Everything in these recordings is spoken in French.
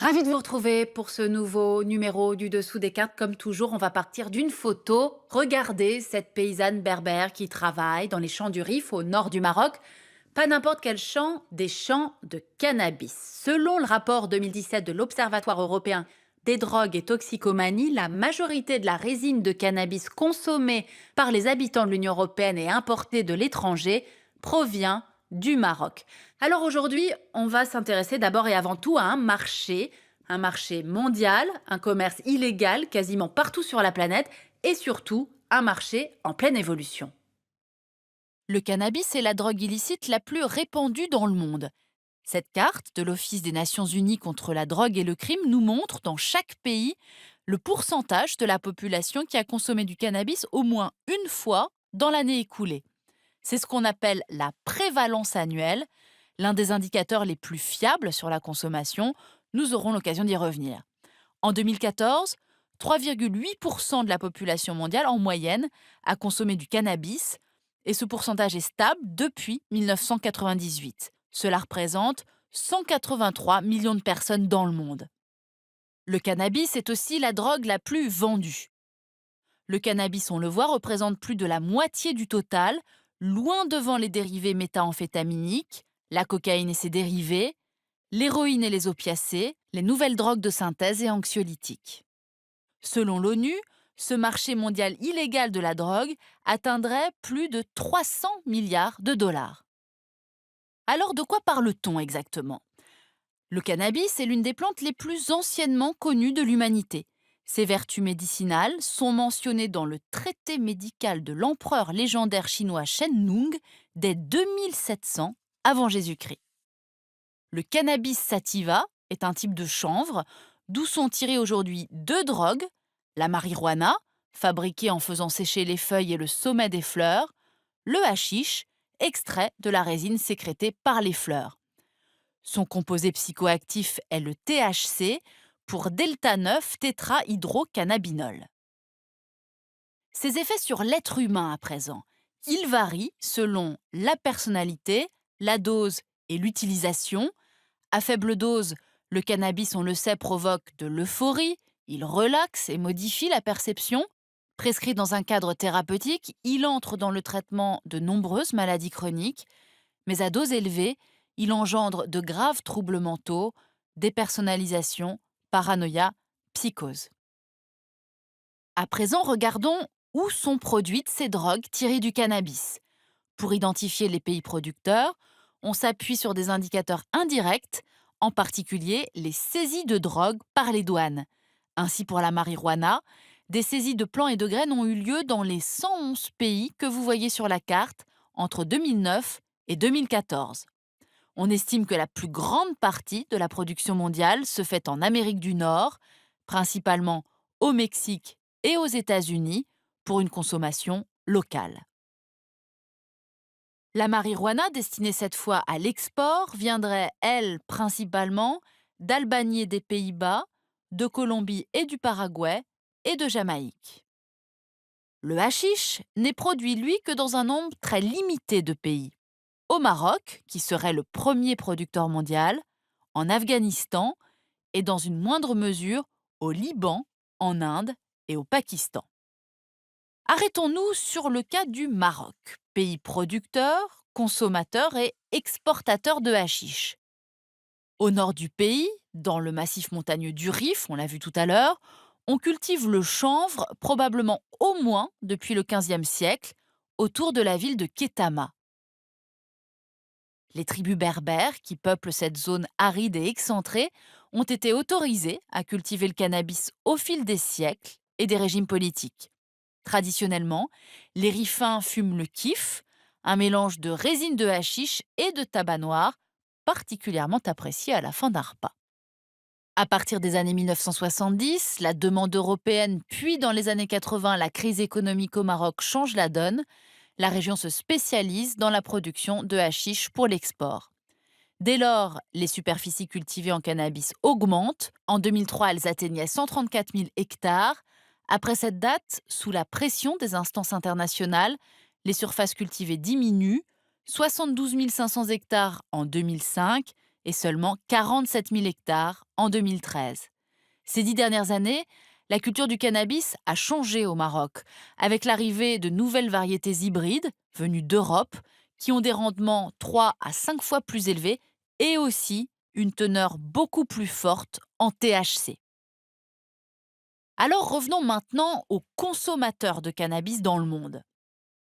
Ravi de vous retrouver pour ce nouveau numéro du Dessous des cartes. Comme toujours, on va partir d'une photo. Regardez cette paysanne berbère qui travaille dans les champs du Rif au nord du Maroc. Pas n'importe quel champ, des champs de cannabis. Selon le rapport 2017 de l'Observatoire européen des drogues et toxicomanie, la majorité de la résine de cannabis consommée par les habitants de l'Union européenne et importée de l'étranger provient du Maroc. Alors aujourd'hui, on va s'intéresser d'abord et avant tout à un marché mondial, un commerce illégal quasiment partout sur la planète et surtout un marché en pleine évolution. Le cannabis est la drogue illicite la plus répandue dans le monde. Cette carte de l'Office des Nations Unies contre la drogue et le crime nous montre dans chaque pays le pourcentage de la population qui a consommé du cannabis au moins une fois dans l'année écoulée. C'est ce qu'on appelle la prévalence annuelle, l'un des indicateurs les plus fiables sur la consommation. Nous aurons l'occasion d'y revenir. En 2014, 3,8% de la population mondiale en moyenne a consommé du cannabis et ce pourcentage est stable depuis 1998. Cela représente 183 millions de personnes dans le monde. Le cannabis est aussi la drogue la plus vendue. Le cannabis, on le voit, représente plus de la moitié du total, loin devant les dérivés méthamphétaminiques, la cocaïne et ses dérivés, l'héroïne et les opiacés, les nouvelles drogues de synthèse et anxiolytiques. Selon l'ONU, ce marché mondial illégal de la drogue atteindrait plus de 300 milliards de dollars. Alors de quoi parle-t-on exactement? Le cannabis est l'une des plantes les plus anciennement connues de l'humanité. Ses vertus médicinales sont mentionnées dans le traité médical de l'empereur légendaire chinois Shen Nung dès 2700 avant Jésus-Christ. Le cannabis sativa est un type de chanvre d'où sont tirées aujourd'hui deux drogues, la marijuana, fabriquée en faisant sécher les feuilles et le sommet des fleurs, le hashish, extrait de la résine sécrétée par les fleurs. Son composé psychoactif est le THC pour delta 9 tétrahydrocannabinol. Ses effets sur l'être humain à présent, ils varient selon la personnalité, la dose et l'utilisation. À faible dose, le cannabis, on le sait, provoque de l'euphorie, il relaxe et modifie la perception. Prescrit dans un cadre thérapeutique, il entre dans le traitement de nombreuses maladies chroniques, mais à dose élevée, il engendre de graves troubles mentaux, dépersonnalisation, paranoïa, psychose. À présent, regardons où sont produites ces drogues tirées du cannabis. Pour identifier les pays producteurs, on s'appuie sur des indicateurs indirects, en particulier les saisies de drogue par les douanes. Ainsi pour la marijuana, des saisies de plants et de graines ont eu lieu dans les 111 pays que vous voyez sur la carte entre 2009 et 2014. On estime que la plus grande partie de la production mondiale se fait en Amérique du Nord, principalement au Mexique et aux États-Unis, pour une consommation locale. La marijuana, destinée cette fois à l'export, viendrait, elle, principalement d'Albanie et des Pays-Bas, de Colombie et du Paraguay, et de Jamaïque. Le hashish n'est produit, lui, que dans un nombre très limité de pays. Au Maroc, qui serait le premier producteur mondial, en Afghanistan et dans une moindre mesure au Liban, en Inde et au Pakistan. Arrêtons-nous sur le cas du Maroc, pays producteur, consommateur et exportateur de hashish. Au nord du pays, dans le massif montagneux du Rif, on l'a vu tout à l'heure, on cultive le chanvre probablement au moins depuis le XVe siècle, autour de la ville de Kétama. Les tribus berbères, qui peuplent cette zone aride et excentrée, ont été autorisées à cultiver le cannabis au fil des siècles et des régimes politiques. Traditionnellement, les Rifins fument le kif, un mélange de résine de hashish et de tabac noir, particulièrement apprécié à la fin d'un repas. À partir des années 1970, la demande européenne, puis dans les années 80, la crise économique au Maroc change la donne. La région se spécialise dans la production de hashish pour l'export. Dès lors, les superficies cultivées en cannabis augmentent. En 2003, elles atteignaient 134 000 hectares. Après cette date, sous la pression des instances internationales, les surfaces cultivées diminuent, 72 500 hectares en 2005 et seulement 47 000 hectares en 2013. Ces 10 dernières années, la culture du cannabis a changé au Maroc, avec l'arrivée de nouvelles variétés hybrides venues d'Europe, qui ont des rendements 3 à 5 fois plus élevés et aussi une teneur beaucoup plus forte en THC. Alors revenons maintenant aux consommateurs de cannabis dans le monde.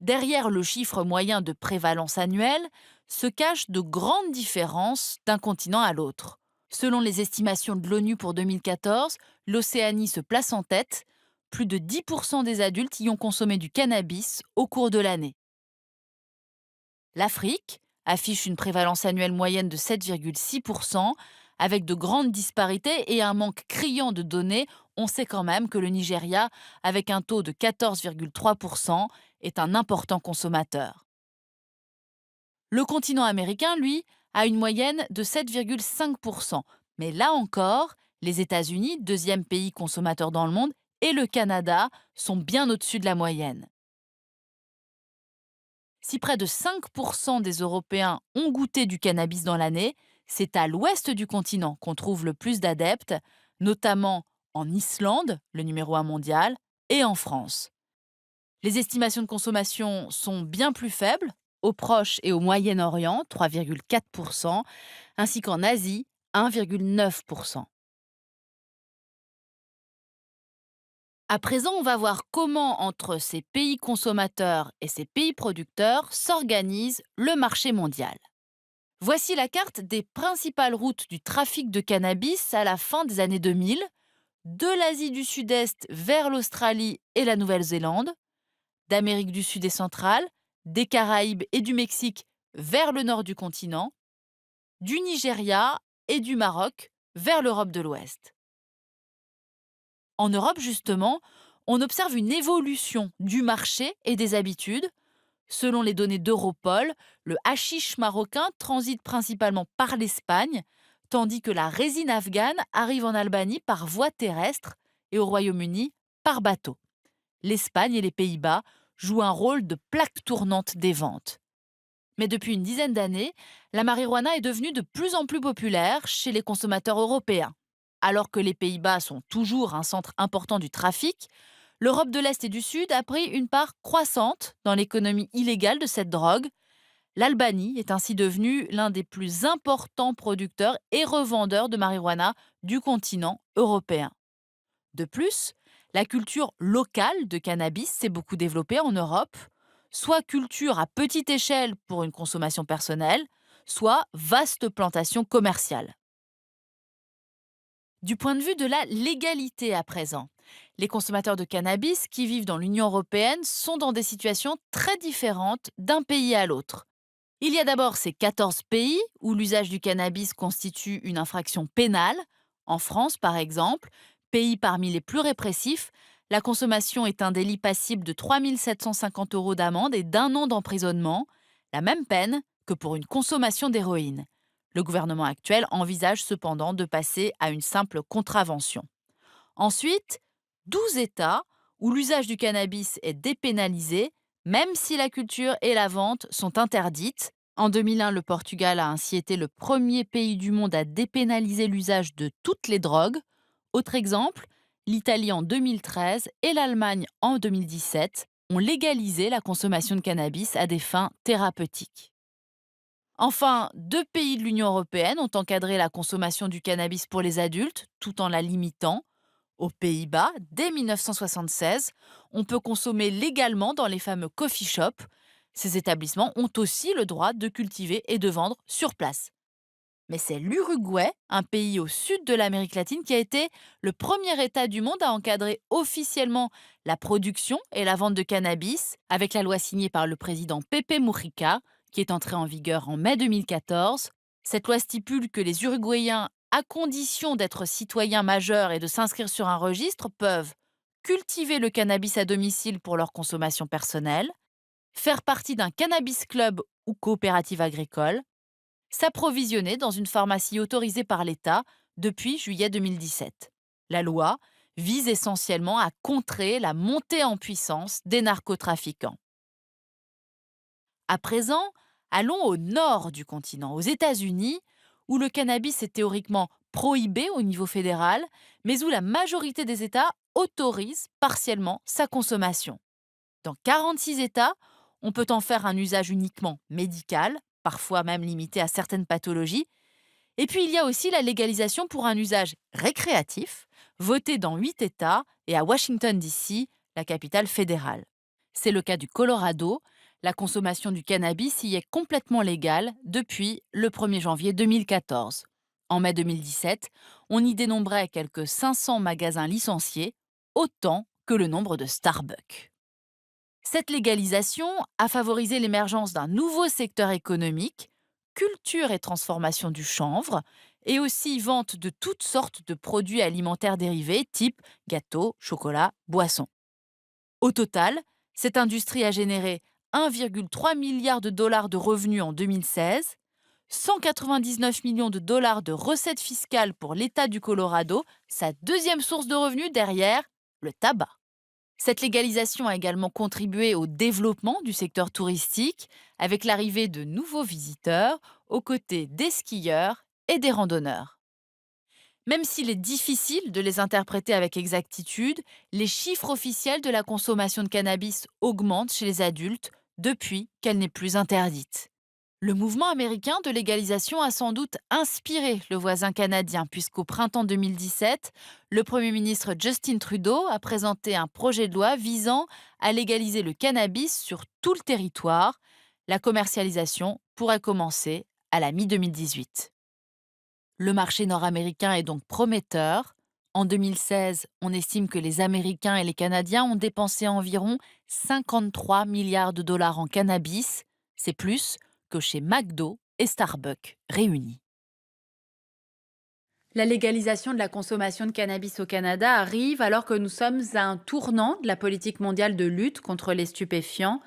Derrière le chiffre moyen de prévalence annuelle se cachent de grandes différences d'un continent à l'autre. Selon les estimations de l'ONU pour 2014, l'Océanie se place en tête. Plus de 10% des adultes y ont consommé du cannabis au cours de l'année. L'Afrique affiche une prévalence annuelle moyenne de 7,6%, avec de grandes disparités et un manque criant de données. On sait quand même que le Nigeria, avec un taux de 14,3%, est un important consommateur. Le continent américain, lui, a une moyenne de 7,5%. Mais là encore, les États-Unis, deuxième pays consommateur dans le monde, et le Canada sont bien au-dessus de la moyenne. Si près de 5% des Européens ont goûté du cannabis dans l'année, c'est à l'ouest du continent qu'on trouve le plus d'adeptes, notamment en Islande, le numéro 1 mondial, et en France. Les estimations de consommation sont bien plus faibles, au Proche et au Moyen-Orient, 3,4%, ainsi qu'en Asie, 1,9%. À présent, on va voir comment, entre ces pays consommateurs et ces pays producteurs, s'organise le marché mondial. Voici la carte des principales routes du trafic de cannabis à la fin des années 2000, de l'Asie du Sud-Est vers l'Australie et la Nouvelle-Zélande, d'Amérique du Sud et centrale, des Caraïbes et du Mexique vers le nord du continent, du Nigeria et du Maroc vers l'Europe de l'Ouest. En Europe, justement, on observe une évolution du marché et des habitudes. Selon les données d'Europol, le hashish marocain transite principalement par l'Espagne, tandis que la résine afghane arrive en Albanie par voie terrestre et au Royaume-Uni par bateau. L'Espagne et les Pays-Bas jouent un rôle de plaque tournante des ventes. Mais depuis une dizaine d'années, la marijuana est devenue de plus en plus populaire chez les consommateurs européens. Alors que les Pays-Bas sont toujours un centre important du trafic, l'Europe de l'Est et du Sud a pris une part croissante dans l'économie illégale de cette drogue. L'Albanie est ainsi devenue l'un des plus importants producteurs et revendeurs de marijuana du continent européen. De plus, la culture locale de cannabis s'est beaucoup développée en Europe, soit culture à petite échelle pour une consommation personnelle, soit vaste plantation commerciale. Du point de vue de la légalité à présent, les consommateurs de cannabis qui vivent dans l'Union européenne sont dans des situations très différentes d'un pays à l'autre. Il y a d'abord ces 14 pays où l'usage du cannabis constitue une infraction pénale. En France, par exemple, pays parmi les plus répressifs, la consommation est un délit passible de 3 750 € d'amende et d'1 an d'emprisonnement, la même peine que pour une consommation d'héroïne. Le gouvernement actuel envisage cependant de passer à une simple contravention. Ensuite, 12 États où l'usage du cannabis est dépénalisé, même si la culture et la vente sont interdites. En 2001, le Portugal a ainsi été le premier pays du monde à dépénaliser l'usage de toutes les drogues. Autre exemple, l'Italie en 2013 et l'Allemagne en 2017 ont légalisé la consommation de cannabis à des fins thérapeutiques. Enfin, 2 pays de l'Union européenne ont encadré la consommation du cannabis pour les adultes tout en la limitant. Aux Pays-Bas, dès 1976, on peut consommer légalement dans les fameux coffee shops. Ces établissements ont aussi le droit de cultiver et de vendre sur place. Mais c'est l'Uruguay, un pays au sud de l'Amérique latine, qui a été le premier État du monde à encadrer officiellement la production et la vente de cannabis, avec la loi signée par le président Pepe Mujica, qui est entrée en vigueur en mai 2014. Cette loi stipule que les Uruguayens, à condition d'être citoyens majeurs et de s'inscrire sur un registre, peuvent cultiver le cannabis à domicile pour leur consommation personnelle, faire partie d'un cannabis club ou coopérative agricole, s'approvisionner dans une pharmacie autorisée par l'État depuis juillet 2017. La loi vise essentiellement à contrer la montée en puissance des narcotrafiquants. À présent, allons au nord du continent, aux États-Unis, où le cannabis est théoriquement prohibé au niveau fédéral, mais où la majorité des États autorisent partiellement sa consommation. Dans 46 États, on peut en faire un usage uniquement médical, parfois même limité à certaines pathologies. Et puis il y a aussi la légalisation pour un usage récréatif, votée dans 8 États et à Washington, D.C., la capitale fédérale. C'est le cas du Colorado. La consommation du cannabis y est complètement légale depuis le 1er janvier 2014. En mai 2017, on y dénombrait quelques 500 magasins licenciés, autant que le nombre de Starbucks. Cette légalisation a favorisé l'émergence d'un nouveau secteur économique, culture et transformation du chanvre, et aussi vente de toutes sortes de produits alimentaires dérivés, type gâteaux, chocolat, boissons. Au total, cette industrie a généré 1,3 milliard de dollars de revenus en 2016, 199 millions de dollars de recettes fiscales pour l'État du Colorado, sa deuxième source de revenus derrière le tabac. Cette légalisation a également contribué au développement du secteur touristique avec l'arrivée de nouveaux visiteurs aux côtés des skieurs et des randonneurs. Même s'il est difficile de les interpréter avec exactitude, les chiffres officiels de la consommation de cannabis augmentent chez les adultes depuis qu'elle n'est plus interdite. Le mouvement américain de légalisation a sans doute inspiré le voisin canadien, puisqu'au printemps 2017, le Premier ministre Justin Trudeau a présenté un projet de loi visant à légaliser le cannabis sur tout le territoire. La commercialisation pourrait commencer à la mi-2018. Le marché nord-américain est donc prometteur. En 2016, on estime que les Américains et les Canadiens ont dépensé environ 53 milliards de dollars en cannabis. C'est plus que chez McDo et Starbucks réunis. La légalisation de la consommation de cannabis au Canada arrive alors que nous sommes à un tournant de la politique mondiale de lutte contre les stupéfiants.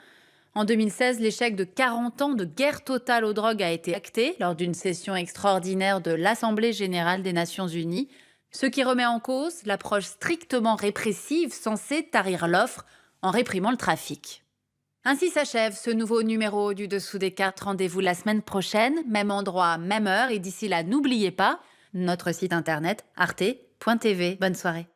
En 2016, l'échec de 40 ans de guerre totale aux drogues a été acté lors d'une session extraordinaire de l'Assemblée générale des Nations unies, ce qui remet en cause l'approche strictement répressive censée tarir l'offre en réprimant le trafic. Ainsi s'achève ce nouveau numéro du Dessous des cartes. Rendez-vous la semaine prochaine, même endroit, même heure. Et d'ici là, n'oubliez pas notre site internet arte.tv. Bonne soirée.